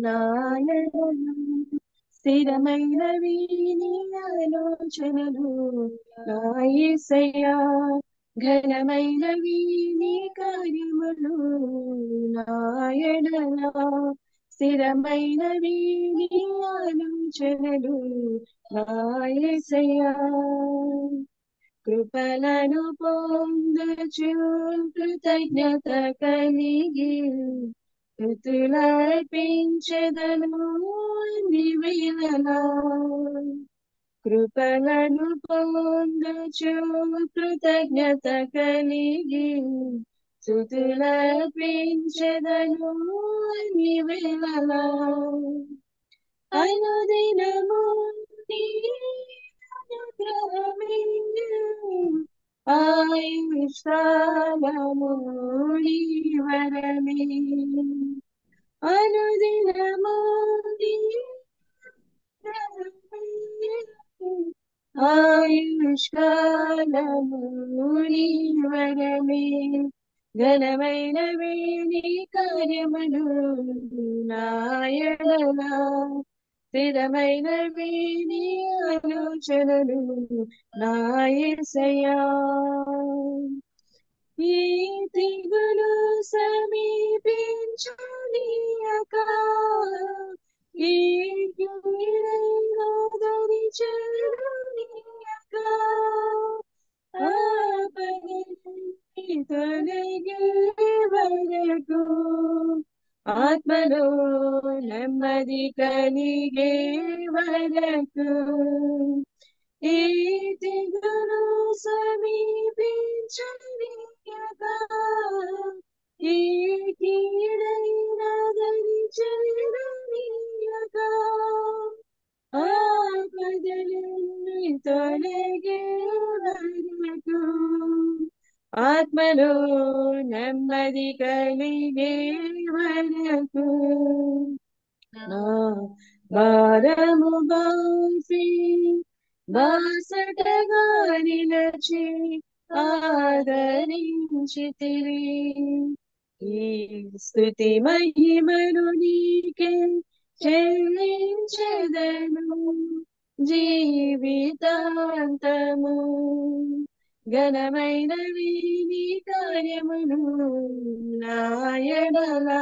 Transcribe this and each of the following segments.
నాయనలు స్థిరమైనవి నీ ఆలోచనలు నా యేసయ్యా ఘనమైనవి నీ కార్యములు నాయనలా స్థిరమైనవి నీ ఆలోచనలు నా యేసయ్యా కృపలను పొందచు కృతజ్ఞత కలిగి స్తుతులర్పించెదను నివేదనా కృపలను పొందచు కృతజ్ఞత కలిగి స్తుతులర్పించెదను నివేదనా అనుదినము నీ అనుగ్రహమే ఆయుష్కాలము నీ వరమే అనుదినము నీ అనుగ్రహమే ఆయుష్కాలము నీ వరమే ఘనమైనవి నీ కార్యములు నాయనలా స్థిరమైనవి నీ ఆలోచనలు నా యేసయ్యా ఈ తెగులు సమీపించనీయక ఈ కీడైనా దరి చేరనీయక ఆపదలన్నీ తొలగే వరకు ఆత్మలో నెమ్మది కలిగే వరకు ఈ తెగులు సమీపించనీయక ఈ కీడైన దరి చేరనీయక ఆపదలన్నీ తొలగే వరకు ఆత్మలో నెమ్మది కలిగే వరకు నా భారము బాసి బాసటగా నిలచి ఆదరించితివి ఈ స్తుతి మహిమను నీకే చెల్లించెదను జీవితాంతము ఘనమైనవి నీ కార్యములు నాయనలా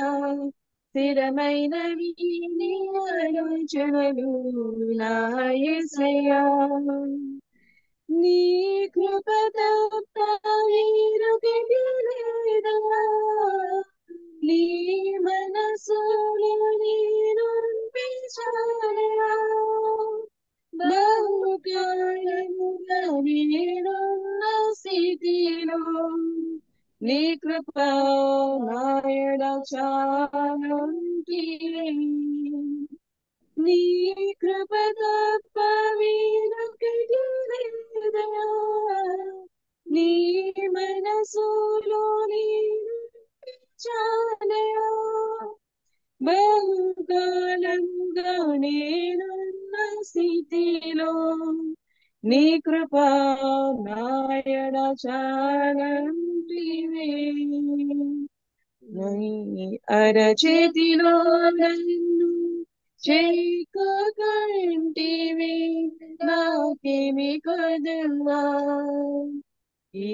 స్థిరమైనవి నీ ఆలోచనలు నా యేసయ్యా నీ కృప తప్ప వేరొకటి లేదా నీ మనసులో నేను పిలిచానయా బహుకాలముగా నేనున్న స్థితిలో నీ కృప నాయన చాలంటివే నీ కృప తప్ప వేరొకటి లేదయా నీ మనసులో నేను చాలయా బహుకాలంగా నేనున్న స్థితిలో నీ కృప నాయన చాలంటివే నీ అరచేతిలో నన్ను చేకొకంటివి నాకేమి కొదువా ఈ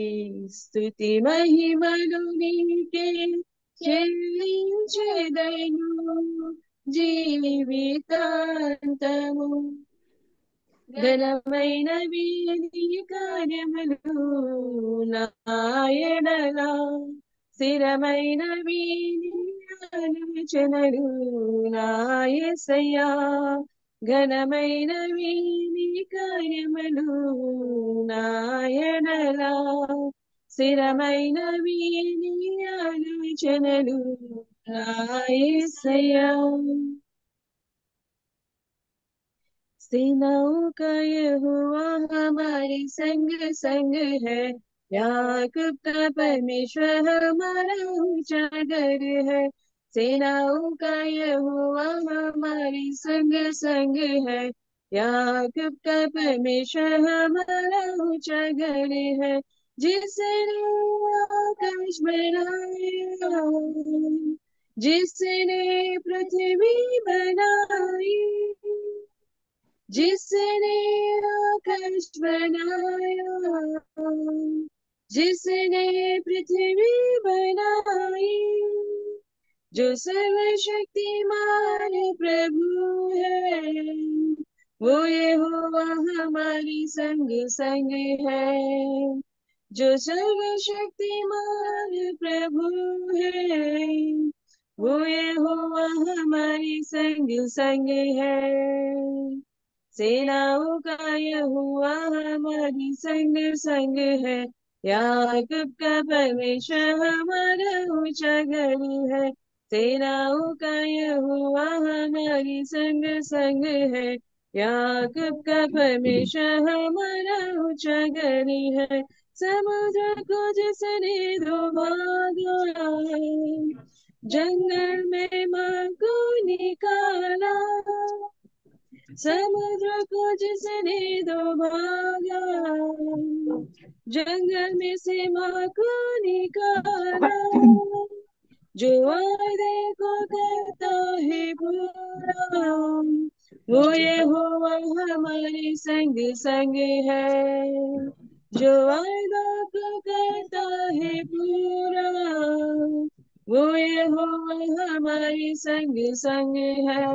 స్తుతి మహిమలు నీకే చెల్లించెదను జీవితాంతము ఘనమైనవి నీ కార్యములు నాయనలా స్థిరమైనవి నీ ఆలోచనలు నా యేసయ్యా ఘనమైనవి నీ కార్యములు నాయనలా స్థిరమైనవి నీ ఆలోచనలు నా యేసయ్యా सेनाओं का यहोवा हमारे संग संग है याकूब का परमेश्वर हमारा ऊंचा घर है सेनाओं का यहोवा हमारे संग संग है याकूब का परमेश्वर हमारा ऊंचा घर है जिसने आकाश बनाया जिसने पृथ्वी बनाई, जिसने आकाश बनाया, जिसने पृथ्वी बनाई, जो सर्वशक्तिमान प्रभु है, वो यहोवा हमारी संग संग है। जो सर्वशक्तिमान प्रभु है, वो यहोवा हमारी संग संग है। सेनाओं का यहोवा हमारी संग संग है। याकूब का परमेश्वर हमारा ऊंचा गढ़ है। सेनाओं का यहोवा हमारी संग संग है। याकूब का परमेश्वर हमारा ऊंचा गढ़ है। समुद्र को जिसने डुबा, जंगल में माँ को निकाला, समुद्र को जिसने डुबाया, जंगल में से माँ को निकाला, जो वायदे को करता है पूरा, वो यहोवा हमारे संग संग है। जो वायदा को करता है पूरा, वो यहोवा हमारे संग संग है।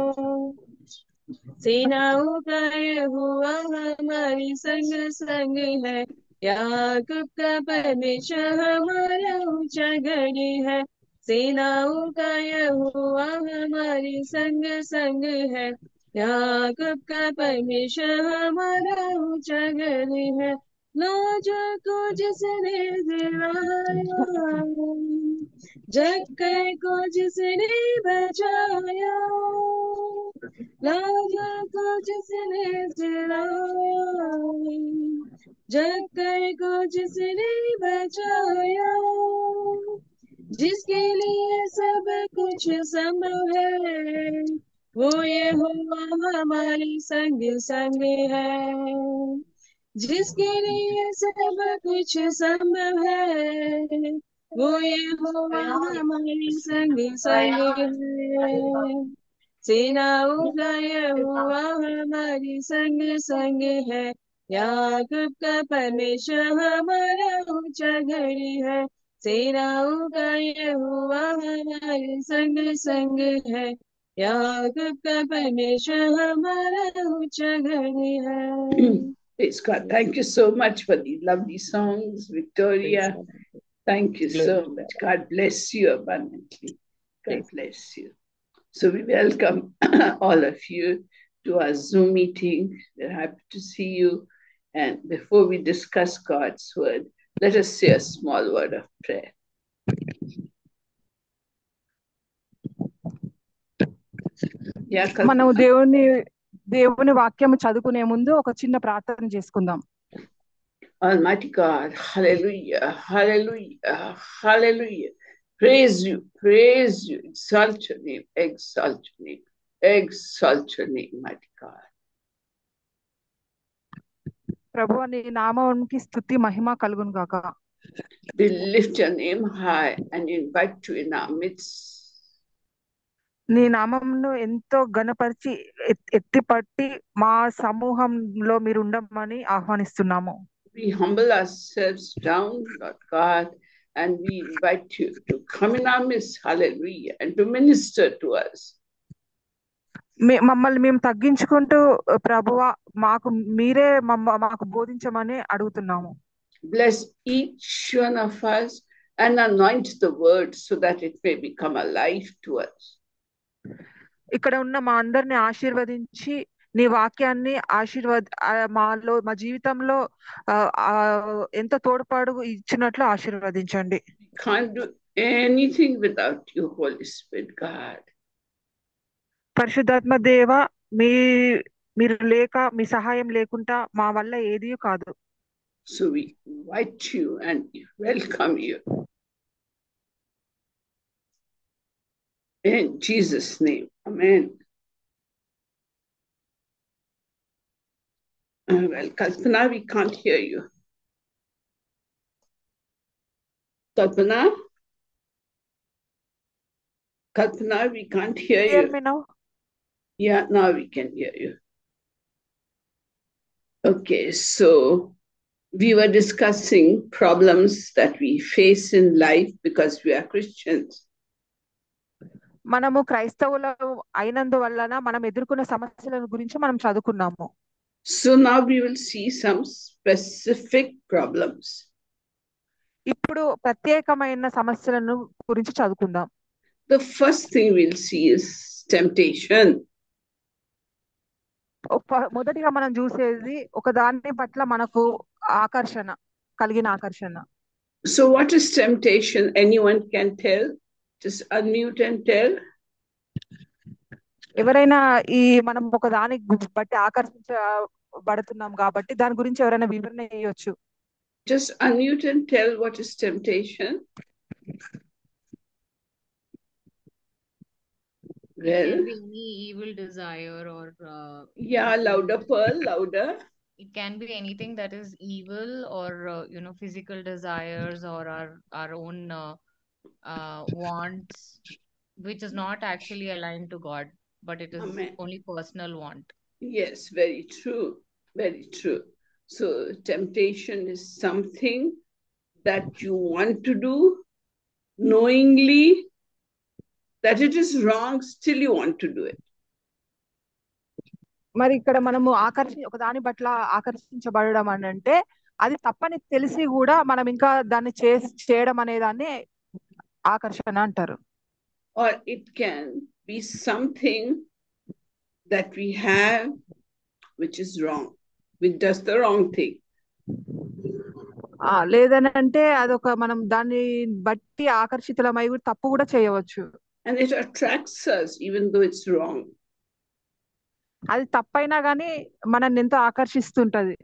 सेनाओं का यहोवा हमारी संग संग है। याकूब का परमेश्वर हमारा ऊंचा गढ़ है। सेनाओं का यहोवा हमारी संग संग है। याकूब का परमेश्वर हमारा ऊंचा गढ़ है। लाजर को जिसने जिलाया, जक्कई को जिसने बचाया, लाजर को जिसने जिलाया, जक्कई को जिसने बचाया, जिसके लिए सब कुछ संभव है, वो यहोवा हमारी संग संग है। जिसके लिए सब कुछ संभव है, वो यहोवा हमारी संग संग है। सेनाओं का यहोवा हमारी संग संग है। याकूब का परमेश्वर हमारा ऊंचा गढ़ है। सेनाओं का यहोवा हमारे संग संग है। याकूब का परमेश्वर हमारा ऊंचा गढ़ है। Praise God. Thank you so much for the lovely songs, Victoria. Thank you so much. God bless you abundantly. God bless you. So we welcome all of you to our Zoom meeting. We're happy to see you. And before we discuss God's word, let us say a small word of prayer. మనం దేవుని వాక్యం చదువుకునే ముందు ఒక చిన్న ప్రార్థన చేసుకుందాం. Almighty God, hallelujah, hallelujah, hallelujah. Praise you, exalt your name, exalt your name, exalt your name, mighty God. ప్రభువా నీ నామమునికి స్తుతి మహిమ కలుగును గాక. We lift your name high and invite you in our midst. నీ నామమును ఎంతో ఘనపరిచి ఎత్తిపట్టి మా సమూహంలో మీరు ఉండమని ఆహ్వానిస్తున్నాము. We humble ourselves down, Lord God, and we invite you to come in our midst, hallelujah, and to minister to us. మమ్మల్ని మేము తగ్గించుకుంటూ ప్రభువా మీరే మాకు బోధించమని అడుగుతున్నాము. Bless each one of us and anoint the word so that it may become alive to us. ఇక్కడ ఉన్న మా అందరిని ఆశీర్వదించి నీ వాక్యాన్ని మాలో మా జీవితంలో ఎంత తోడ్పాటు ఇచ్చినట్లు ఆశీర్వదించండి. Can't do anything without you, Holy Spirit God. పరిశుద్ధాత్మ దేవ మీరు లేక మీ సహాయం లేకుండా మా వల్ల ఏదీ కాదు. So we invite you and welcome you. In Jesus' name, amen. Well, Kalpana, we can't hear you. Kalpana? Kalpana, we can't hear hear you. me now? Yeah, now we can hear you. Okay, so we were discussing problems that we face in life because we are Christians. మనము క్రైస్తవుల అయినందువలన మనం ఎదుర్కొనే సమస్యల గురించి మనం చదువుకున్నాము. So now we will see some specific problems. ఇప్పుడు ప్రత్యేకమైన సమస్యలను గురించి చదువుకుందాం. The first thing we'll see is temptation. మొదటిగా మనం చూసేది ఒక దాని పట్ల మనకు ఆకర్షణ కలిగిన ఆకర్షణ. So what is temptation? Anyone can tell? Just unmute and tell. ఎవరైనా మనం ఒక దాని బట్టి ఆకర్షించబడుతున్నాం కాబట్టి దాని గురించి ఎవరైనా వివరణ ఇవ్వచ్చు. Just unmute and tell what is temptation. It can be any evil desire or yeah, louder, Pearl, louder. It can be anything that is evil or physical desires or our own wants, which is not actually aligned to God, but it is Amen. only personal want. Yes, very true. Very true. So temptation is something that you want to do knowingly that it is wrong, still you want to do it. మరి ఇక్కడ మనము ఒక దాని పట్ల ఆకర్షించబడడం అని అంటే అది తప్పని తెలిసి కూడా మనం ఇంకా దాన్ని చేయడం అనే దాన్ని ఆకర్షణ అంటారు. Or it can be something that we have which is wrong, which does the wrong thing. లేదనంటే అదొక మనం దాన్ని బట్టి ఆకర్షితులమై కూడా తప్పు కూడా చేయవచ్చు. And it attracts us even though it's wrong. అది తప్పైనా గానీ మనల్ని ఎంతో ఆకర్షిస్తుంటది.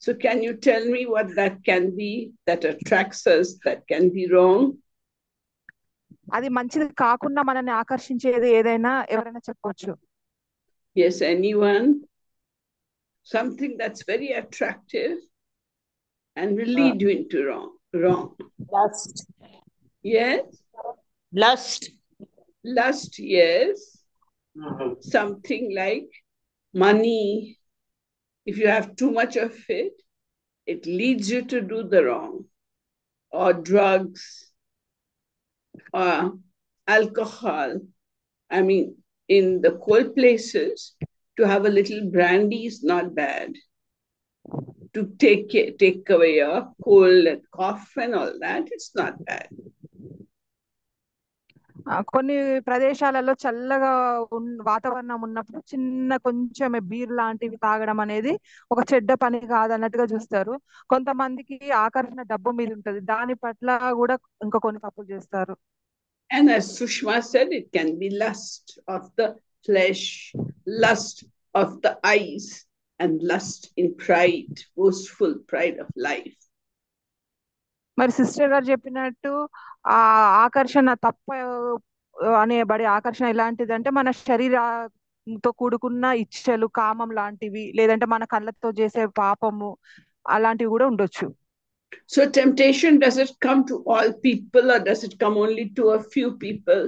So can you tell me what that can be that attracts us, that can be wrong? అది మంచిది కాకుండా మనల్ని ఆకర్షించేది ఏదైనా ఎవరైనా చెప్పొచ్చు. Yes, anyone? Something that's very attractive and will lead you into wrong. Lust. Yes? Lust. Lust, yes. Something like money. If you have too much of it, it leads you to do the wrong. Or drugs, or alcohol. I mean, in the cold places, to have a little brandy is not bad. To take away your cold and cough and all that, it's not bad. కొన్ని ప్రదేశాలలో చల్లగా వాతావరణం ఉన్నప్పుడు కొంచెం beer లాంటివి తాగడం అనేది ఒక చెడ్డ పని కాదన్నట్టుగా చూస్తారు. కొంతమందికి ఆకర్షణ డబ్బు మీద ఉంటది, దాని పట్ల కూడా ఇంకా కొన్ని తప్పులు చేస్తారు. And as Sushma said, it can be lust of the flesh, lust of the eyes, and lust in pride, boastful pride of life. మరి సిస్టర్ గారు చెప్పినట్టు ఆ ఆకర్షణ తప్ప అనేబడి ఆకర్షణ ఎలాంటిదంటే మన శరీరంతో కూడుకున్న ఇచ్చలు, కామం లాంటివి, లేదంటే మన కళ్ళతో చేసే పాపము అలాంటివి కూడా ఉండొచ్చు. So temptation, does it come to all people or does it come only to a few people?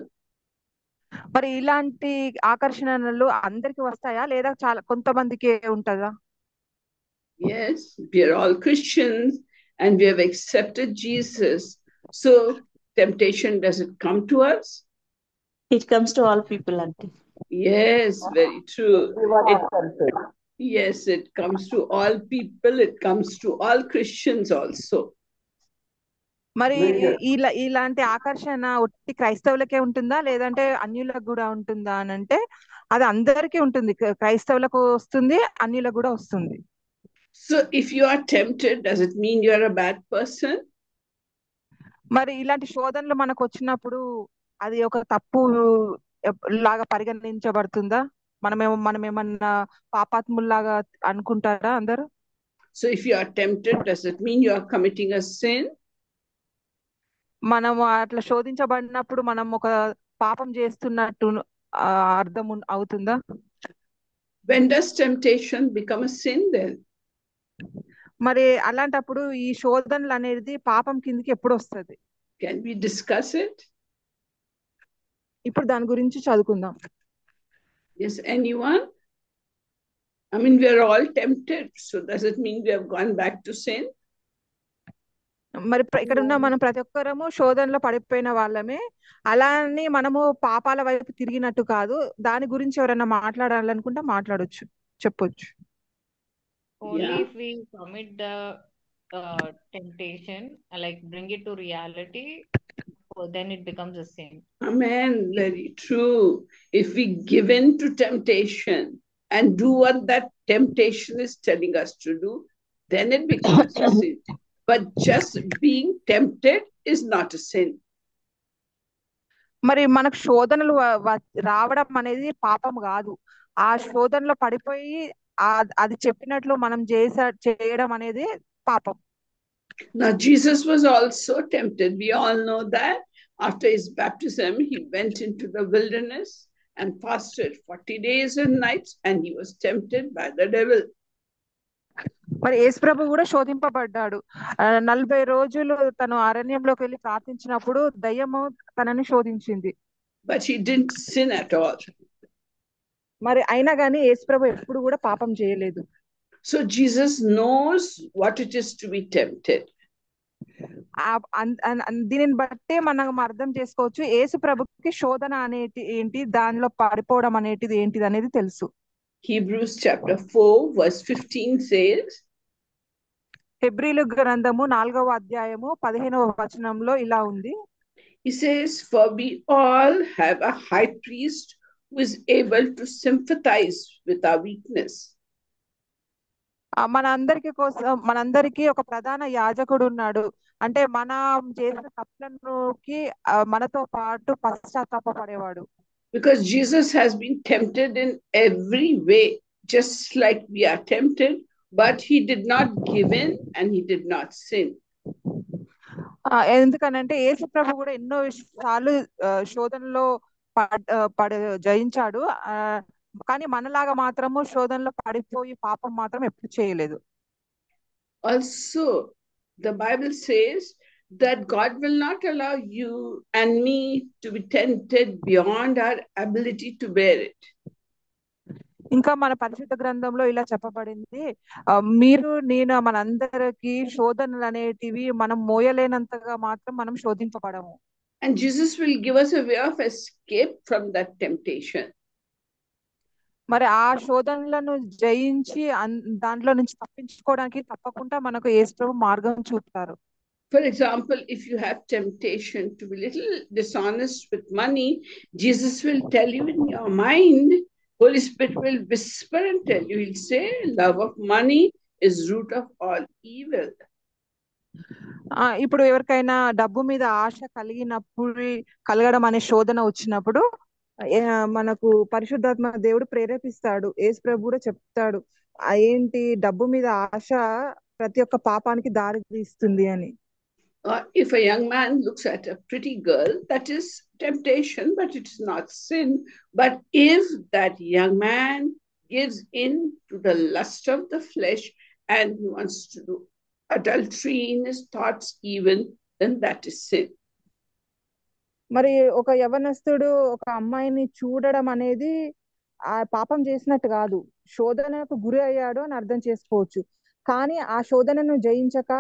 మరి ఇలాంటి ఆకర్షణలు అందరికి వస్తాయా లేదా కొంతమందికే ఉంటుందా? Yes, we are all Christians and we have accepted Jesus. So temptation, does it come to us? It comes to all people, auntie. Yes, very true. Yes, it comes to all people. It comes to all Christians also. మరి ఇలాంటి ఆకర్షణ ఒట్టి క్రైస్తవులకే ఉంటుందా లేదంటే అన్యులకు కూడా ఉంటుందా అని అంటే అది అందరికీ ఉంటుంది. క్రైస్తవులకు వస్తుంది, అన్యులకు కూడా వస్తుంది. So if you are tempted, does it mean you are a bad person? మరి ఇలాంటి శోధనలు మనకు వచ్చినప్పుడు అది ఒక తప్పు లాగా పరిగణించబడుతుందా? మనమేమన్నా పాపాత్ముల్లాగా అనుకుంటారా అందరూ? So if you are tempted, does it mean you are committing a sin? మనము అట్లా శోధించబడినప్పుడు మనం ఒక పాపం చేస్తున్నట్టు అర్థం అవుతుందా? When does temptation become a sin then? మరి అలాంటప్పుడు ఈ శోధనలు అనేది పాపం కిందకి ఎప్పుడు వస్తుంది? Can we discuss it? ఇప్పుడు దాని గురించి చదువుకుందాం. Yes, anyone? I mean, we are all tempted. So does it mean we have gone back to sin? మరి ఇక్కడ ఉన్న మనం ప్రతి ఒక్కరము శోధనలో పడిపోయిన వాళ్ళమే. అలా అని మనము పాపాల వైపు తిరిగినట్టు కాదు. దాని గురించి ఎవరైనా మాట్లాడాలనుకుంటే మాట్లాడొచ్చు, చెప్పొచ్చు. Only Yeah. if we commit the temptation, like bring it to reality, then it becomes a sin. Amen. Very true. If we give in to temptation and do what that temptation is telling us to do, then it becomes a sin. But just being tempted is not a sin. మరి మనకు శోధనలు రావడం అనేది పాపం కాదు. ఆ శోధనలో పడిపోయి అది చెప్పినట్లు మనం చేయడం అనేది పాపం. Now, Jesus was also tempted. We all know that. After his baptism, he went into the wilderness and fasted 40 days and nights, and he was tempted by the devil. మరి యేసుప్రభు కూడా శోధింపబడ్డాడు. 40 రోజులు తను అరణ్యంలోకి వెళ్ళి ప్రార్థించినప్పుడు దయ్యము తనని శోధించింది. But he didn't sin at all. మరి అయినా కానీ యేసుప్రభు ఎప్పుడు కూడా పాపం చేయలేదు. So Jesus knows what it is to be tempted. దీనిని బట్టే మనం అర్థం చేసుకోవచ్చు యేసు ప్రభుకి శోధన అనేది ఏంటి, దానిలో పడిపోవడం అనేది ఏంటిది అనేది తెలుసు. Hebrews chapter 4 verse 15 says, హెబ్రీలు గ్రంథము 4వ అధ్యాయము 15వ వచనంలో ఇలా ఉంది. He says, for we all have a high priest who is able to sympathize with our weakness. మనందరికీ ఒక ప్రధాన యాజకుడు ఉన్నాడు. అంటే మనం చేసిన తప్పులకి మనతో పాటు పశ్చాత్తాపపడేవాడు. Because Jesus has been tempted in every way, just like we are tempted, but he did not give in and he did not sin. ఎందుకనంటే యేసు ప్రభు కూడా ఎన్నో సార్లు శోధనలో జయించాడు. కానీ మనలాగా మాత్రము శోధనలో పడిపోయి పాపం మాత్రం ఎప్పుడు చేయలేదు. Also, the Bible says that God will not allow you and me to be tempted beyond our ability to bear it. ఇంకా మన పరిశుద్ధ గ్రంథంలో ఇలా చెప్పబడింది, మీరు నేను మనందరికి శోధనలు అనేటివి మనం మోయలేనంతగా మాత్రం మనం శోధింపబడము. And Jesus will give us a way of escape from that temptation. మరి ఆ శోధనలను జయించి దాంట్లో నుంచి తప్పించుకోవడానికి తప్పకుండా మనకు యేసు ప్రభు మార్గం చూపుతారు. For example, if you have temptation to be little dishonest with money, Jesus will tell you in your mind, Holy Spirit will whisper and tell you, he'll say, love of money is root of all evil. ఇప్పుడు ఎవరికైనా డబ్బు మీద ఆశ కలగడం అనే శోధన వచ్చినప్పుడు మనకు పరిశుద్ధాత్మ దేవుడు ప్రేరేపిస్తాడు. యేసు ప్రభు కూడా చెప్తాడు ఏంటి డబ్బు మీద ఆశ ప్రతి ఒక్క పాపానికి దారి తీస్తుంది అని. If a young man looks at a pretty girl, that is temptation, but it is not sin. But if that young man gives in to the lust of the flesh and he wants to do adultery in his thoughts even, then that is sin. మరి ఒక యవనస్తుడు ఒక అమ్మాయిని చూడడం అనేది ఆ పాపం చేసినట్టు కాదు, శోధనకు గురి అయ్యాడు అని అర్థం చేసుకోవచ్చు. కానీ ఆ శోధనను జయించక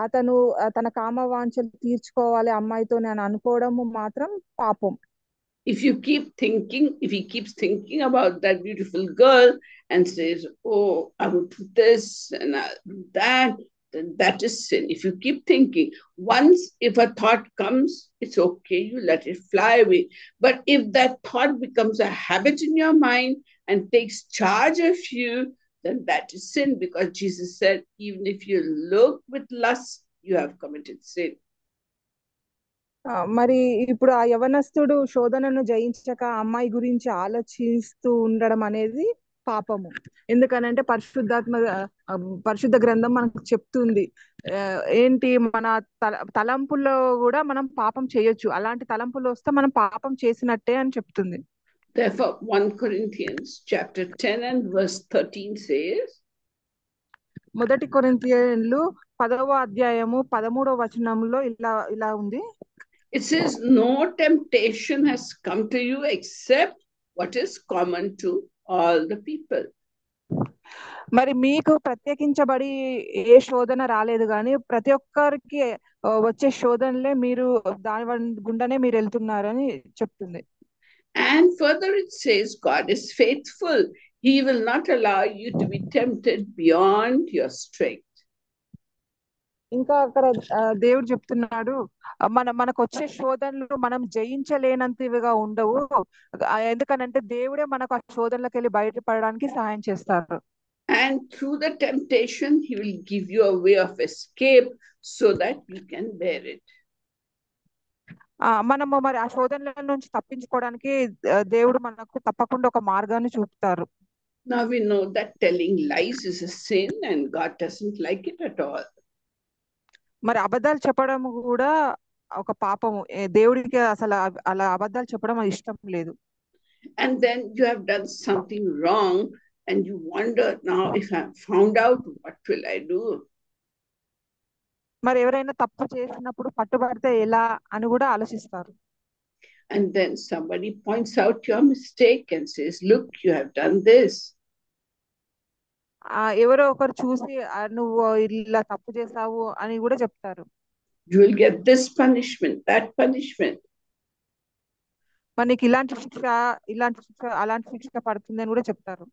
అతను తన కామవాంఛలు తీర్చుకోవాలి అమ్మాయితో అని అనుకోవడము మాత్రం పాపం. If he keeps thinking about that beautiful girl and says, oh, I would do this and I'll do that, then that is sin. If you keep thinking, once if a thought comes, it's okay, you let it fly away. But if that thought becomes a habit in your mind and takes charge of you, then that is sin, because Jesus said, even if you look with lust, you have committed sin. మరి ఇప్పుడు ఆ యవనస్తుడు శోధనను జయించక అమ్మాయి గురించి ఆలోచిస్తూ ఉండడం అనేది పాపము. ఎందుకనంటే పరిశుద్ధ గ్రంథం మనకు చెప్తుంది ఏంటి మన తలంపుల్లో కూడా మనం పాపం చేయొచ్చు. అలాంటి తలంపులు వస్తే మనం పాపం చేసినట్టే అని చెప్తుంది. Therefore, 1 Corinthians chapter 10 and verse 13 says, మొదటి కొరింథీయులు 10వ అధ్యాయము 13వ వచనంలో ఇలా ఉంది. It says, no temptation has come to you except what is common to all the people. మరి మీకు ప్రత్యేకించబడి ఏ శోధన రాలేదు, కానీ ప్రతి ఒక్కరికి వచ్చే శోధనలే మీరు దాని గుండానే మీరు వెళ్తున్నారని చెప్తుంది. And further it says, God is faithful. He will not allow you to be tempted beyond your strength. ఇంకా అక్కడ దేవుడు చెప్తున్నాడు, మనకు వచ్చే శోధనలు మనం జయించలేనంతవిగా ఉండవు. ఎందుకనంటే దేవుడే మనకు ఆ శోధనలకు వెళ్ళి బయటపడడానికి సహాయం చేస్తారు. And through the temptation, he will give you a way of escape so that you can bear it. మనము మరి ఆ శోధనల నుంచి తప్పించుకోవడానికి దేవుడు మనకు తప్పకుండా ఒక మార్గాన్ని చూపుతారు. Now we know that telling lies is a sin and God doesn't like it at all. మరి అబద్ధాలు చెప్పడం కూడా ఒక పాపము, దేవుడికి అసలు అలా అబద్ధాలు చెప్పడం ఇష్టం లేదు. And then you have done something wrong and you wonder, now if I'm found out, what will I do? మరి ఎవరైనా తప్పు చేసినప్పుడు పట్టుబడితే ఎలా అని కూడా ఆలోచిస్తారు. And then somebody points out your mistake and says, look, you have done this. ఎవరో ఒకరు చూసి నువ్వు ఇలా తప్పు చేసావు అని కూడా చెప్తారు. You will get this punishment, that punishment. మనకి ఇలాంటి శిక్ష అలాంటి శిక్ష పడుతుంది అని కూడా చెప్తారు.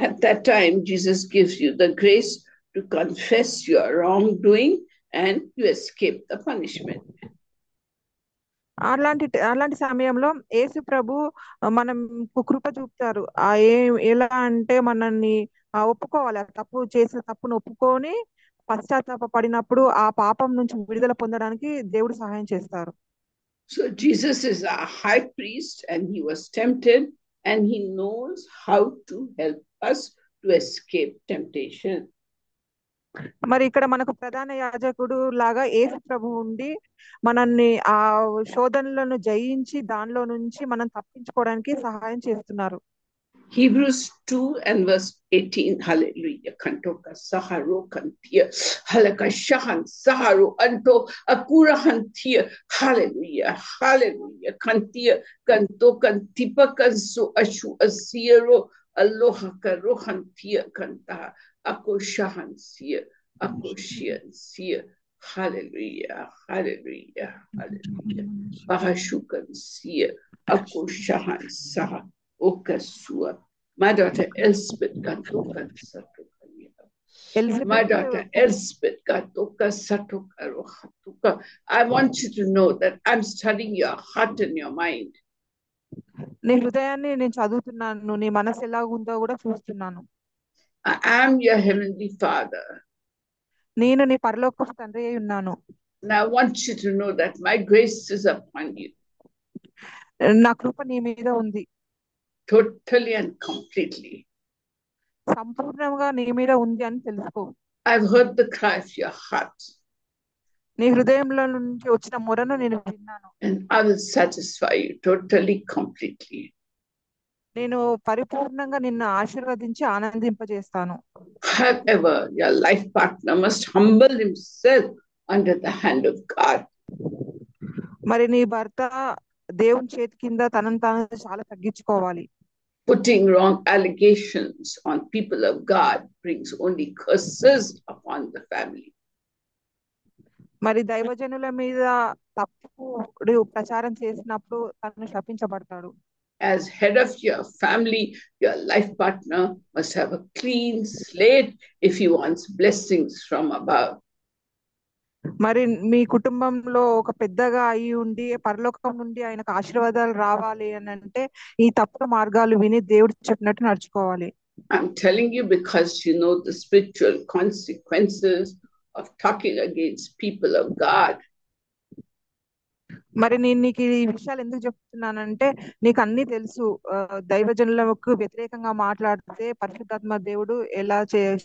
At that time, Jesus gives you the grace to confess your wrongdoing and you escape the punishment. అలాంటి సమయంలో యేసు ప్రభు మనం కృప చూపుతారు. ఎలా అంటే మనల్ని ఒప్పుకోవాలి, తప్పు చేసిన తప్పును ఒప్పుకొని పశ్చాత్తాప పడినప్పుడు ఆ పాపం నుంచి విడుదల పొందడానికి దేవుడు సహాయం చేస్తారు. So Jesus is our high priest and he was tempted and he knows how to help us to escape temptation. మరి ఇక్కడ మనకు ప్రధాన యాజకుడు లాగా యేసు ప్రభు ఉండి మనల్ని ఆ శోధనలను జయించి దానిలో నుంచి మనం తప్పించుకోవడానికి సహాయం చేస్తున్నారు. Hebrews 2 and verse 18, hallelujah, kantoka saharo kantia, halaka shahan saharo anto akura hantia, hallelujah, hallelujah, kantia, kanto kantipa kanso ashu asiero, aloha karohantia kanta, ako shahan siya, ako shian siya, hallelujah, hallelujah, hallelujah, bahashukan siya, ako shahan saha. Okasua. My daughter Elspeth got My daughter Elspeth got I want you to know that I'm studying your heart and your mind. నీ హృదయాన్ని నేను చదువుతున్నాను, నీ మనసు ఎలా ఉందో కూడా చూస్తున్నాను. I am your heavenly Father. నేను నీ పరలోకపు తండ్రి అయి ఉన్నాను. And I want you to know that my grace is upon you. నా కృప నీ మీద ఉంది. Totally and completely. సంపూర్ణంగా నీ మీద ఉంది అని తెలుసుకో. I've heard the cry of your heart. నీ హృదయంలో నుంచి వచ్చిన మొరను నేను విన్నాను. And I will satisfy you totally, completely. నేను పరిపూర్ణంగా నిన్ను ఆశీర్వదించి ఆనందింపజేస్తాను. However, your life partner must humble himself under the hand of God. మరి నీ భర్త దేవుని చేతి కింద తనను తాను చాలా తగ్గించుకోవాలి. Putting wrong allegations on people of God brings only curses upon the family. మరి దైవజనుల మీద తప్పు ప్రచారం చేసినప్పుడు తను శపించబడతాడు. As head of your family, your life partner must have a clean slate if he wants blessings from above. మరి మీ కుటుంబంలో ఒక పెద్దగా అయి ఉండి పరలోకం నుండి ఆయనకు ఆశీర్వాదాలు రావాలి అని అంటే ఈ తప్పుడు మార్గాలు విని దేవుడు చెప్పినట్టు నడుచుకోవాలి. I'm telling you because you know the spiritual consequences of talking against people of God. మరి నేను నీకు ఈ విషయాలు ఎందుకు చెప్తున్నానంటే నీకు అన్ని తెలుసు, దైవజనులకు వ్యతిరేకంగా మాట్లాడితే పరిశుద్ధాత్మ దేవుడు ఎలా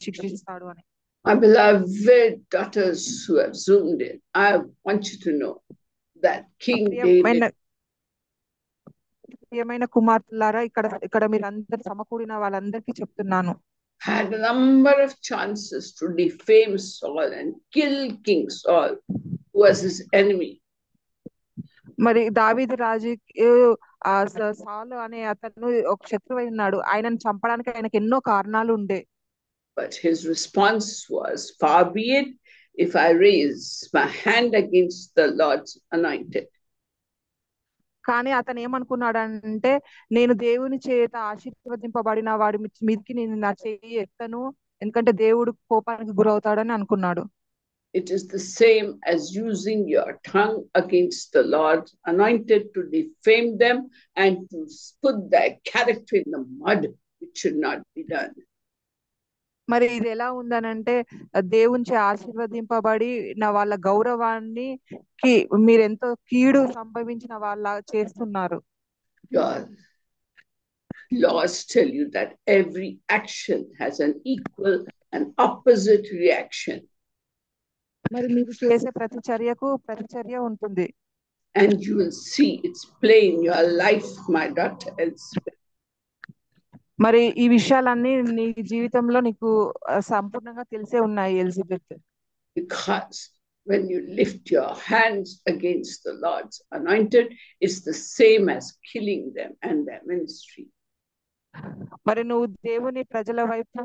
శిక్షిస్తాడు అని. My beloved daughters who have zoomed in, I want you to know that King David, ప్రియమైన కుమార్తెలారా, ఇక్కడ మీరు అందరు సమకూడిన వాళ్ళందరికీ చెప్తున్నాను, had a number of chances to defame Saul and kill King Saul, who was his enemy. మరి దావీదు రాజుకి సాలు అనే అతను ఒక శత్రువై ఉన్నాడు. ఆయనను చంపడానికి ఆయనకి ఎన్నో కారణాలు ఉండే. But his response was, far be it if I raise my hand against the Lord's anointed. కానీ అతను ఏమనుకున్నాడంటే, నేను దేవుని చేత ఆశీర్వదింపబడిన వాడి మీదకి నేను నా చెయ్యి ఎత్తను, ఎందుకంటే దేవుడు కోపానికి గురవుతాడని అనుకున్నాడు. It is the same as using your tongue against the Lord's anointed to defame them and to put their character in the mud. It should not be done. మరి ఇది ఎలా ఉందనంటే, దేవునిచే ఆశీర్వదింపబడి నా వాళ్ళ గౌరవాన్ని మీరెంతో కీడు సంభవించిన వాళ్ళ చేస్తున్నారు. Your laws tell you that every action has an equal and opposite reaction. మరి మీరు చేసే ప్రతి చర్యకు ప్రతిచర్య ఉంటుంది. And you will see it's plain in your life, my daughter Elizabeth. మరి ఈ విషయాలన్నీ నీ జీవితంలో నీకు సంపూర్ణంగా తెలిసే ఉన్నాయి Elizabeth. Because when you lift your hands against the Lord's anointed, it's the same as killing them and their ministry. మరి నువ్వు దేవుని ప్రజల వైపు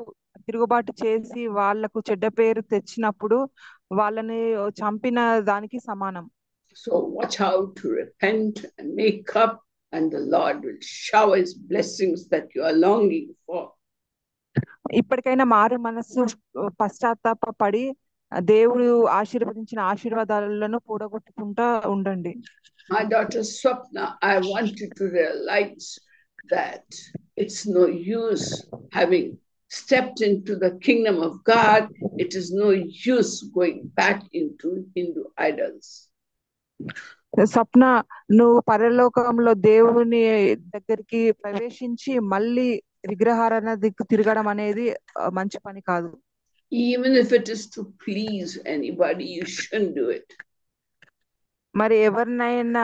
తిరుగుబాటు చేసి వాళ్లకు చెడ్డ పేరు తెచ్చినప్పుడు వాళ్ళని చంపిన దానికి సమానం. So watch out to repent and make up, and the Lord will shower his blessings that you are longing for. ఇప్పటికైనా మారు మనసు పశ్చాత్తాప పడి దేవుడు ఆశీర్వదించిన ఆశీర్వాదాలను కూడగొట్టుకుంటా ఉండండి. My daughter Swapna, I want you to realize that it's no use having stepped into the kingdom of God. It is no use going back into Hindu idols. స్వప్న, నువ్వు పరలోకంలో దేవుని దగ్గరికి ప్రవేశించి మళ్ళీ విగ్రహారాధన దిక్కు తిరగడం అనేది మంచి పని కాదు. Even if it is to please anybody, you shouldn't do it. మరి ఎవరినైనా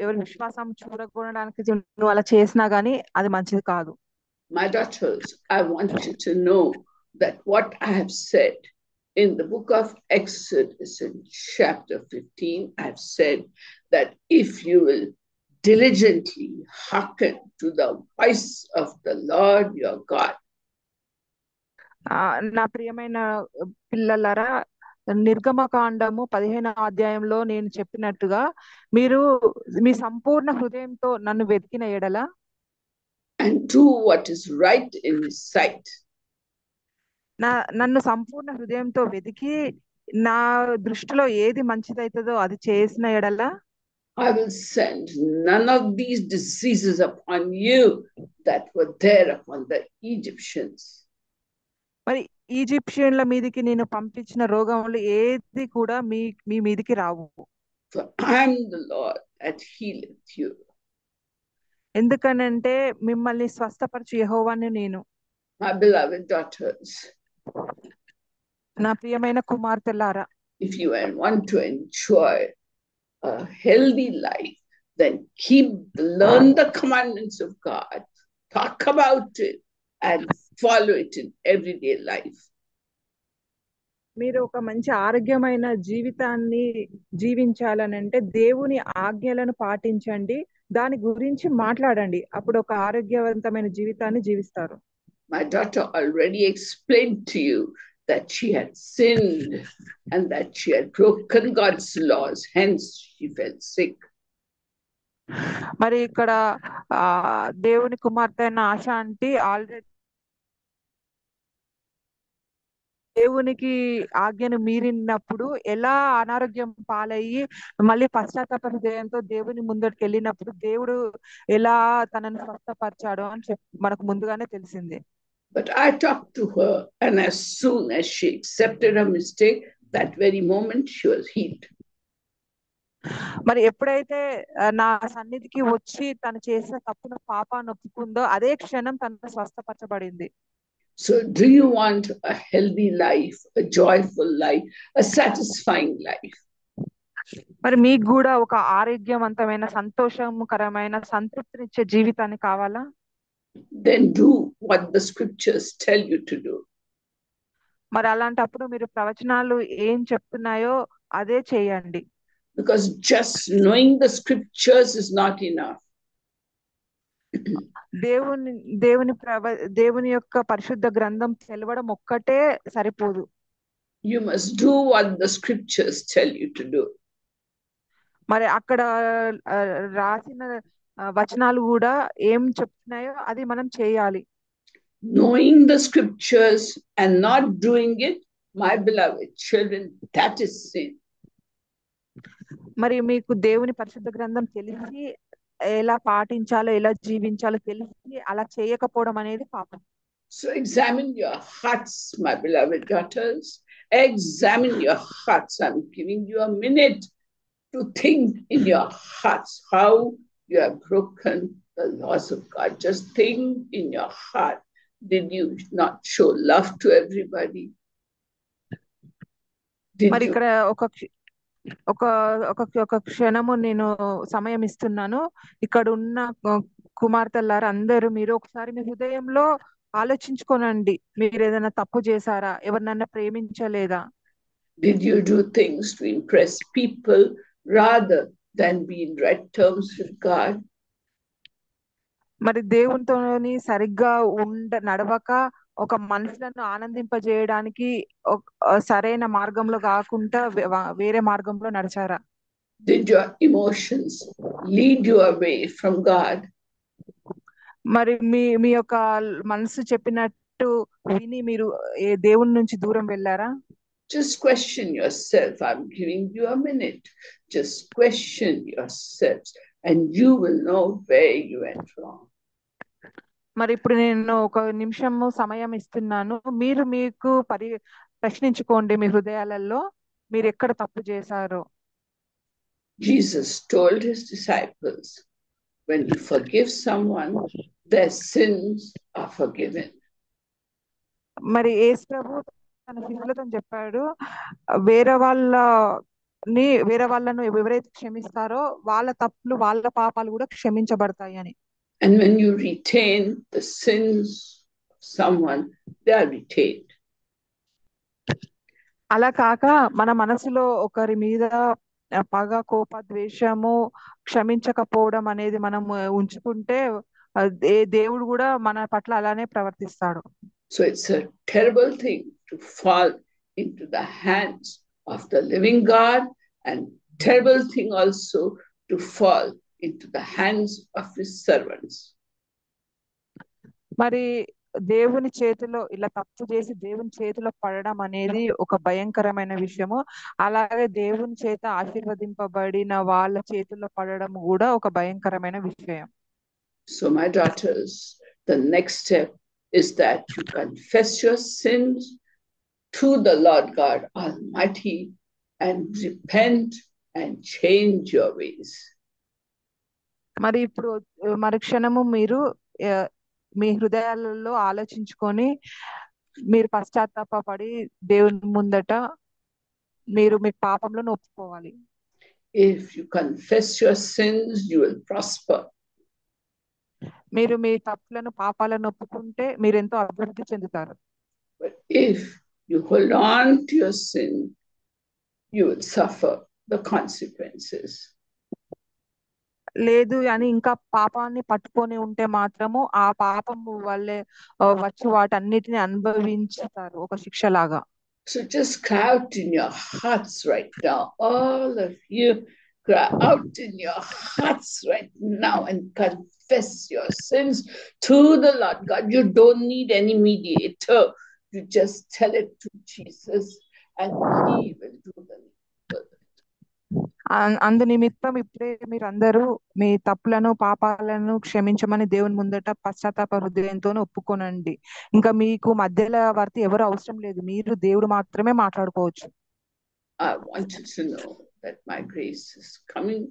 ఎవరి విశ్వాసం చూడకూడడానికి నువ్వు అలా చేసినా గానీ అది మంచిది కాదు. My daughters, I want you to know that what I have said in the book of Exodus in chapter 15, I've said that if you will diligently hearken to the voice of the Lord your God. నా ప్రియమైన పిల్లలారా, నిర్గమకాండము 15వ అధ్యాయంలో నేను చెప్పినట్టుగా మీరు మీ సంపూర్ణ హృదయంతో నన్ను వెతికిన ఎడల and do what is right in his sight. నన్ను సంపూర్ణ హృదయంతో వెతికి నా దృష్టిలో ఏది మంచిదైతుందో అది చేసిన ఎడల I will send none of these diseases upon you that were there upon the Egyptians. మరి ఈజిప్షియన్ల మీదకి నేను పంపించిన రోగములు ఏది కూడా మీ మీదకి రావు. For I am the Lord that healeth you. ఎందుకనంటే మిమ్మల్ని స్వస్థపరచు యెహోవాను నేను. My beloved daughters, నా ప్రియమైన కుమార్తెలారా, if you want to enjoy a healthy life, then learn the commandments of God, talk about it, and follow it in everyday life. మీరు ఒక మంచి ఆరోగ్యమైన జీవితాన్ని జీవించాలనంటే దేవుని ఆజ్ఞలను పాటించండి, దాని గురించి మాట్లాడండి, అప్పుడు ఒక ఆరోగ్యవంతమైన జీవితాన్ని జీవిస్తారు. My daughter already explained to you that she had sinned and that she had broken God's laws, hence she felt sick. మరి ఇక్కడ దేవుని కుమార్తె అయిన ఆశ అంటే ఆల్రెడీ దేవునికి ఆజ్ఞను మీరినప్పుడు ఎలా అనారోగ్యం పాలయ్యి మళ్ళీ పశ్చాత్తాప హృదయంతో దేవుని ముందటికి వెళ్ళినప్పుడు దేవుడు ఎలా తనను స్వస్థపరిచాడు అని మనకు ముందుగానే తెలిసింది. But I talked to her, and as soon as she accepted her mistake, that very moment she was healed. మరి ఎప్పుడైతే నా సన్నిధికి వచ్చి తను చేసిన తప్పున పాపాన్ని ఒప్పుకుందో అదే క్షణం తను స్వస్థపరచబడింది. So do you want a healthy life, a joyful life, a satisfying life? మరి మీకు కూడా ఒక ఆరోగ్యవంతమైన సంతోషకరమైన సంతృప్తినిచ్చే జీవితాన్ని కావాలా? Then do what the scriptures tell you to do. మరి అలాంటప్పుడు మీరు ప్రవచనాలు ఏం చెప్తున్నాయో అదే చేయండి. because just knowing the scriptures is not enough. దేవుని యొక్క పరిశుద్ధ గ్రంథం తెలవడం ఒక్కటే సరిపోదు. You must do what the scriptures tell you to do. మరి అక్కడ రాసిన వచనాలు కూడా ఏం చెప్తున్నాయో అది మనం చేయాలి. Knowing the scriptures and not doing it, my beloved children, that is sin. మరి మీకు దేవుని పరిశుద్ధ గ్రంథం తెలిసి ఎలా పాటించాలో ఎలా జీవించాలో తెలిసి అలా చేయకపోవడం అనేది పాపం. So examine your hearts, my beloved daughters. Examine your hearts. I'm giving you a minute to think in your hearts how you have broken the laws of God. Just think in your heart. Did you not show love to everybody? మరి ఇక్కడ ఒక క్షణము నేను సమయం ఇస్తున్నాను. ఇక్కడ ఉన్న కుమార్తెలారా అందరూ మీరు ఒకసారి మీ హృదయంలో ఆలోచించుకోనండి. మీరు ఏదైనా తప్పు చేశారా? ఎవరినన్నా ప్రేమించలేదా? Did you do things to impress people rather than be in right terms with God? మరి దేవునితోని సరిగ్గా నడవక ఒక మనుషులను ఆనందింపజేయడానికి సరైన మార్గంలో కాకుండా వేరే మార్గంలో నడిచారా? Did your emotions lead you away from God? మరి మీ యొక్క మనసు చెప్పినట్టు విని మీరు దేవుని నుంచి దూరం వెళ్ళారా? Just question yourself. I'm giving you a minute. Just question yourselves and you will know where you went wrong. మరి ఇప్పుడు నేను ఒక నిమిషము సమయం ఇస్తున్నాను. మీరు మీకు ప్రశ్నించుకోండి మీ హృదయాలలో మీరు ఎక్కడ తప్పు చేశారో. Jesus told his disciples, when you forgive someone, their sins are forgiven. మరి యేసు ప్రభు తన శిష్యులతో చెప్పాడు, వేరే వాళ్ళను ఎవరైతే క్షమిస్తారో వాళ్ళ తప్పులు వాళ్ళ పాపాలు కూడా క్షమించబడతాయి అని. And when you retain the sins of someone, they are retained. అలా కాక మన మనసులో ఒకరి మీద పగ, కోప, ద్వేషము, క్షమించకపోవడం అనేది మనం ఉంచుకుంటే దేవుడు కూడా మన పట్ల అలానే ప్రవర్తిస్తాడు. So it's a terrible thing to fall into the hands of the living God, and terrible thing also to fall into the hands of his servants. మరి దేవుని చేతిలో ఇలా తప్పు చేసి దేవుని చేతిలో పడడం అనేది ఒక భయంకరమైన విషయము. అలాగే దేవుని చేత ఆశీర్వదింపబడిన వాళ్ళ చేతిలో పడడం కూడా ఒక భయంకరమైన విషయం. So my daughters, the next step is that you confess your sins to the Lord God Almighty and repent and change your ways. మరి ఇప్పుడు మరుక్షణము మీరు మీ హృదయాలలో ఆలోచించుకొని మీరు పశ్చాత్తాపడి దేవుని ముందట మీరు మీ పాపంలో ఒప్పుకోవాలి. If you confess your sins, you will prosper. మీరు మీ తప్పులను పాపాలను ఒప్పుకుంటే మీరు ఎంతో అభివృద్ధి చెందుతారు. But if you hold on to your sin, you will suffer the consequences. లేదు అని ఇంకా పాపాన్ని పట్టుకొని ఉంటే మాత్రము ఆ పాపము వల్లే వచ్చి వాటన్నిటిని అనుభవించుతారు ఒక శిక్షలాగా. So just cry out in your hearts right now, all of you, cry out in your hearts right now and confess your sins to the Lord God. You don't need any mediator. You just tell it to Jesus and he will do the needful. అందు నిమిత్తం ఇప్పుడే మీరు అందరూ మీ తప్పులను పాపాలను క్షమించమని దేవుని ముందట పశ్చాత్తాప హృదయంతో ఒప్పుకోనండి. ఇంకా మీకు మధ్యలో వర్తి ఎవరు అవసరం లేదు, మీరు దేవుడు మాత్రమే మాట్లాడుకోవచ్చు. I want you to know that my grace is coming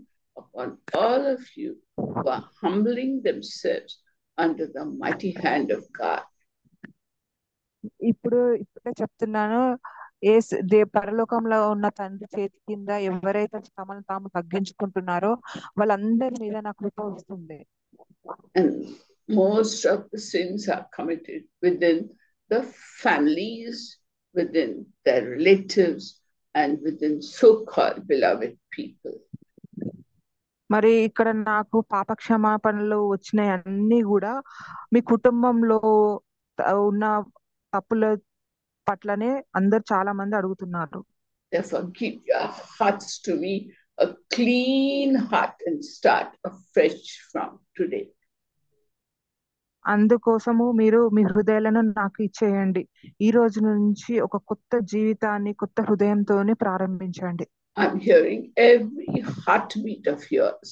upon all of you who are humbling themselves under the mighty hand of God. ఇప్పుడే చెప్తున్నాను, పరలోకంలో ఉన్న తండ్రి చేతి కింద ఎవరైతే తమను తాము తగ్గించుకుంటున్నారో వాళ్ళందరి మీద నా కృప వస్తుంది. And most of the sins are committed within the families, within their relatives, and within so-called beloved people. మరి ఇక్కడ నాకు పాప క్షమాపణలు వచ్చినాయి అన్ని కూడా మీ కుటుంబంలో ఉన్న తప్పుల పట్లనే అందరు చాలా మంది అడుగుతున్నారు. Therefore, give your hearts to me, a clean heart, and start afresh from today. అందుకోసము మీరు మీ హృదయాలను నాకు ఇచ్చేయండి. ఈ రోజు నుంచి ఒక కొత్త జీవితాన్ని కొత్త హృదయంతోనే ప్రారంభించండి. I'm hearing every heartbeat of yours.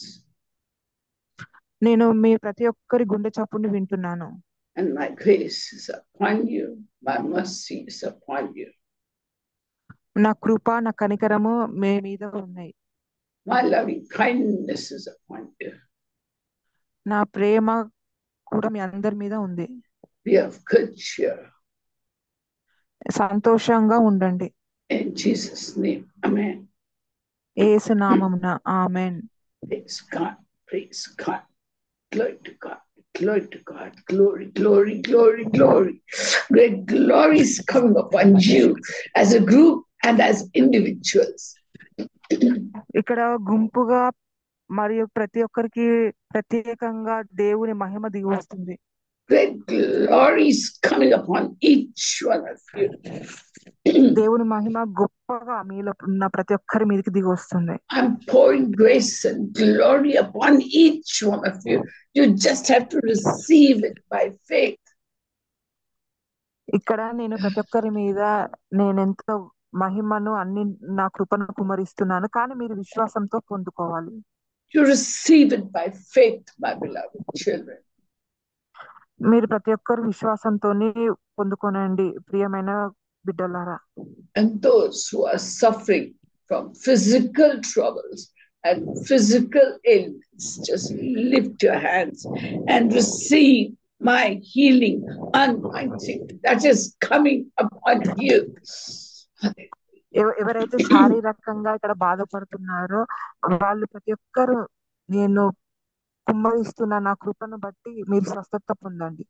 నేను మీ ప్రతి ఒక్కరి గుండె చప్పుని వింటున్నాను. And my grace is upon you, my mercy is upon you. నా కృప నా కనికరము మీ మీద ఉన్నాయి. My loving kindness is upon you. నా ప్రేమ కూడా మీ అందరి మీద ఉంది. Be of good cheer. సంతోషంగా ఉండండి. In Jesus' name, amen. యేసు నామమున ఆమేన్. Praise God, praise God. Glory to God, glory to God, glory, glory, glory, glory. Great glory is coming upon you as a group and as individuals. ఇక్కడ గుంపుగా మరియు ప్రతి ఒక్కరికి ప్రత్యేకంగా దేవుని మహిమ దిగి వస్తుంది. Great glory is coming upon each one of you. దేవుని మహిమ గొప్పగా మీలో ఉన్న ప్రతి ఒక్కరి మీదకి దిగి వస్తుంది. I'm pouring grace and glory upon each one of you. You just have to receive it by faith. ఇక్కడ నేను ప్రతి ఒక్కరి మీద నేనెంతో మహిమను అన్ని నా కృపను కుమరిస్తున్నాను, కానీ మీరు విశ్వాసంతో పొందుకోవాలి. You receive it by faith, my beloved children. మీరు ప్రతి ఒక్కరు విశ్వాసంతోనే పొందుకోనండి ప్రియమైన బిడ్డలారా. And those who are suffering from physical troubles and physical ailments, just lift your hands and receive my healing anointing that is coming upon you. ఎవరైతే శారీరకంగా ఇక్కడ బాధపడుతున్నారో వాళ్ళు ప్రతి ఒక్కరు నేను కుమ్మరిస్తున్న నా కృపను బట్టి మీరు స్వస్థత పొందండి.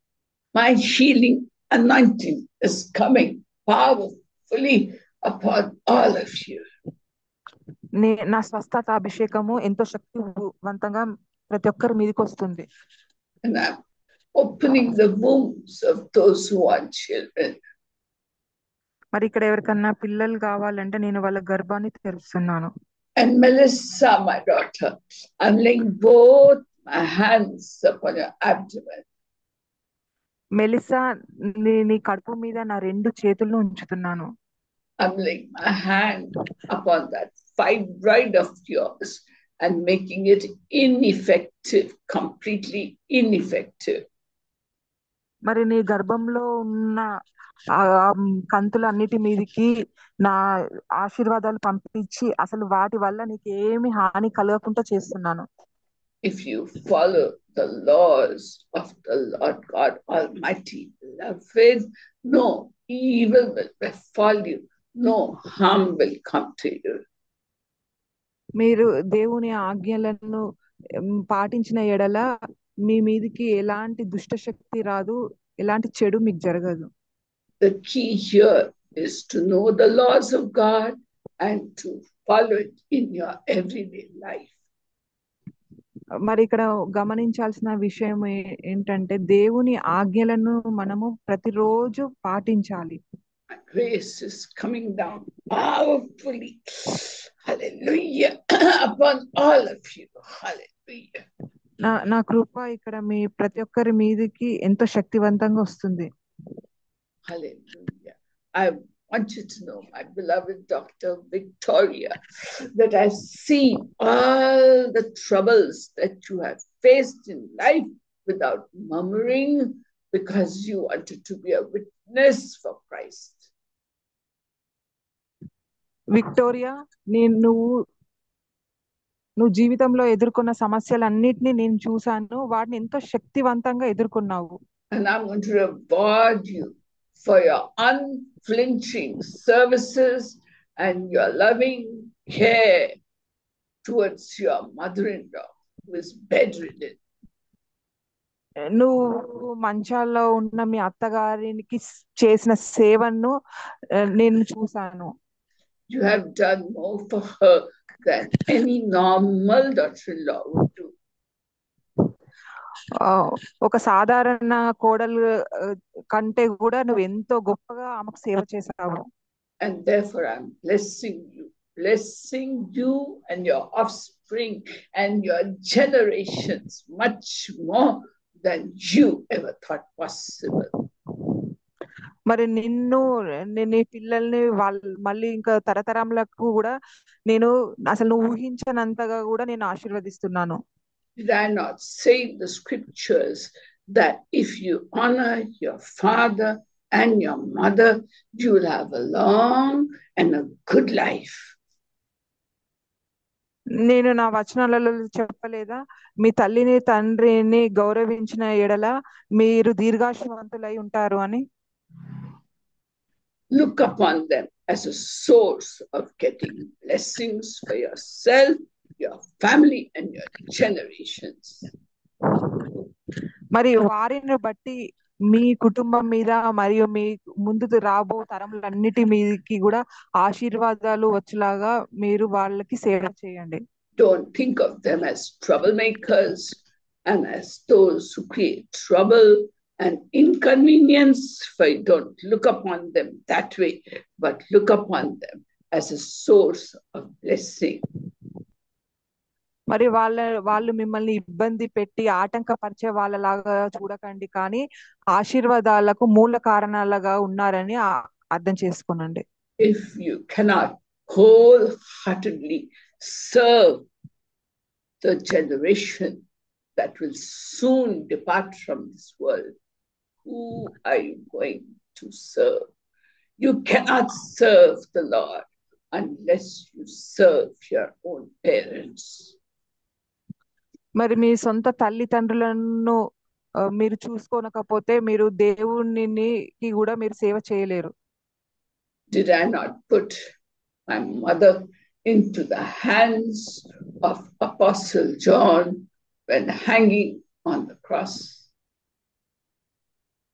My healing anointing is coming powerfully upon all of you. నా స్వస్థత అభిషేకము ఎంతో శక్తివంతంగా ప్రతి ఒక్కరి మీదకి వస్తుంది. And I'm opening the wombs of those who want children. మరి ఇక్కడ ఎవరికన్నా పిల్లలు కావాలంటే నేను వాళ్ళ గర్భాన్ని తెరుస్తున్నాను. And Melissa, my daughter, I'm laying both my hands upon your abdomen. Melissa, నీ కడుపు మీద నా రెండు చేతులను ఉంచుతున్నాను. I'm laying my hand upon that fibroid of yours and making it ineffective, completely ineffective. మరి నీ గర్భంలో ఉన్న కంతులన్నిటి మీదకి నా ఆశీర్వాదాలు పంపించి అసలు వాటి వల్ల నీకు ఏమి హాని కలగకుండా చేస్తున్నాను. If you follow the laws of the Lord God Almighty, beloved, no evil will befall you, no harm will come to you. మీరు దేవుని ఆజ్ఞలను పాటించిన ఎడల మీ మీదికి ఎలాంటి దుష్ట శక్తి రాదు, ఎలాంటి చెడు మీకు జరగదు. The key here is to know the laws of God and to follow it in your everyday life. మరి ఇక్కడ గమనించాల్సిన విషయం ఏంటంటే దేవుని ఆజ్ఞలను మనము ప్రతిరోజు పాటించాలి. Grace is coming down powerfully, hallelujah, upon all of you, hallelujah. నా కృప ఇక్కడ మీ ప్రతి ఒక్కరి మీదకి ఎంతో శక్తివంతంగా వస్తుంది. Hallelujah. I want you to know, my beloved Dr. Victoria, that I've seen all the troubles that you have faced in life without murmuring because you wanted to be a witness for Christ. Victoria, నువ్వు జీవితంలో ఎదుర్కొన్న సమస్యలన్నిటినీ నేను చూశాను, వాటిని ఎంతో శక్తివంతంగా ఎదుర్కొన్నావు. And I'm going to reward you for your unflinching services and your loving care towards your mother-in-law who is bedridden. నువ్వు మంచాల్లో ఉన్న మీ అత్తగారికి చేసిన సేవను నేను చూశాను. You have done more for her than any normal daughter-in-law would do. ఒక సాధారణ కోడలు కంటే కూడా నువ్వు ఎంతో గొప్పగా ఆమెకు సేవ చేసావు. And therefore I'm blessing you and your offspring and your generations much more than you ever thought possible. మరి నిన్ను నీ పిల్లల్ని మళ్ళీ ఇంకా తరతరములకు కూడా నేను అసలు నువ్వు ఊహించనంతగా కూడా నేను ఆశీర్వదిస్తున్నాను. Did I not say in the scriptures that if you honor your father and your mother, you will have a long and a good life? నేను నా వచనాలలో చెప్పలేదా, మీ తల్లిని తండ్రిని గౌరవించిన ఎడల మీరు దీర్ఘాయుష్మంతులై ఉంటారు అని. Look upon them as a source of getting blessings for yourself, your family and your generations. మరి వారిని బట్టి మీ కుటుంబం మీద మరియు మీ ముందు రాబో తరములన్నిటి మీదకి కూడా ఆశీర్వాదాలు వచ్చేలాగా మీరు వాళ్ళకి సేవ చేయండి. Don't think of them as troublemakers and as those who create trouble and inconvenience, for you don't look upon them that way, but look upon them as a source of blessing. మరి వాళ్ళు మిమ్మల్ని ఇబ్బంది పెట్టి ఆటంకపరిచే వాళ్ళలాగా చూడకండి, కానీ ఆశీర్వాదాలకు మూల కారణాలుగా ఉన్నారని అర్థం చేసుకోనండి. If you cannot wholeheartedly serve the generation that will soon depart from this world, who are you going to serve? You cannot serve the Lord unless you serve your own parents. మరి మీ సొంత తల్లిదండ్రులను మీరు చూసుకోనకపోతే మీరు దేవునికి కూడా మీరు సేవ చేయలేరు. Did I not put my mother into the hands of Apostle John when hanging on the cross?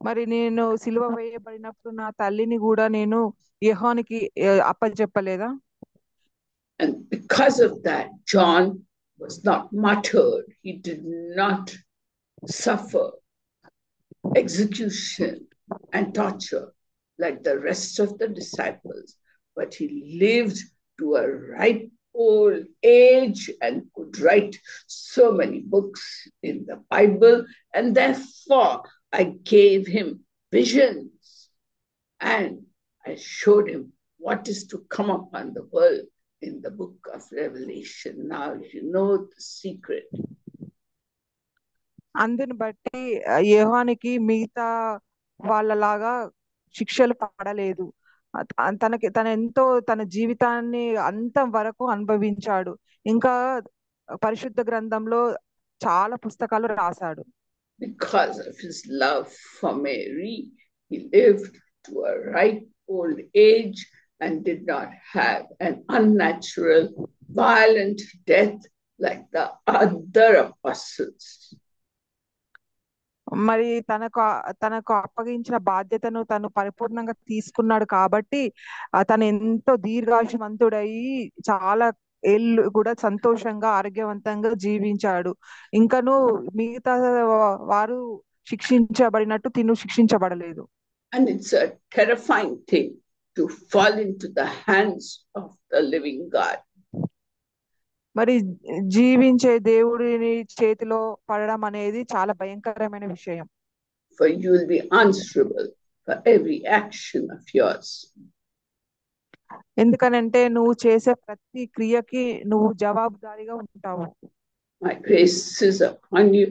మరి నేను సిలువ వేయబడినప్పుడు నా తల్లిని కూడా నేను యోహానుకి అప్పచెప్పలేదా? And because of that, John was not martyred. He did not suffer execution and torture like the rest of the disciples, but he lived to a ripe old age and could write so many books in the Bible. And therefore, I gave him visions and I showed him what is to come upon the world in the book of Revelation. Now you know the secret. అందుని బట్టి యోహానుకి మిగతా వాళ్ళలాగా శిక్షలు పడలేదు. తన ఎంతో తన జీవితాన్ని అంతం వరకు అనుభవించాడు. ఇంకా పరిశుద్ధ గ్రంథంలో చాలా పుస్తకాలు రాశాడు. Because of his love for Mary, he lived to a ripe old age and did not have an unnatural, violent death like the other apostles. మరి తనకు అప్పగించిన బాధ్యతను తను పరిపూర్ణంగా తీసుకున్నాడు కాబట్టి తను ఎంతో దీర్ఘాయుష్మంతుడయి చాలా ఏళ్ళు కూడా సంతోషంగా ఆరోగ్యవంతంగా జీవించాడు. ఇంకను మిగతా వారు శిక్షించబడినట్టు తిను శిక్షించబడలేదు. And it's a terrifying thing to fall into the hands of the living God. మరి జీవించే దేవుడిని చేతిలో పడడం అనేది చాలా భయంకరమైన విషయం. For you will be answerable for every action of yours. ఎందుకనంటే నువ్వు చేసే ప్రతి క్రియకి నువ్వు జవాబుదారీగా ఉంటావు. My grace is upon you,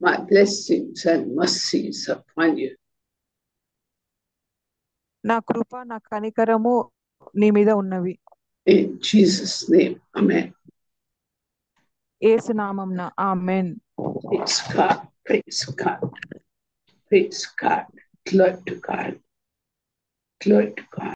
my blessings and mercies upon you. నా కృప నా కనికరము నీ మీద ఉన్నవి. In Jesus' name, amen. యేసు నామమున ఆమేన్. Praise God, praise God, praise God. Glory to God, glory to God.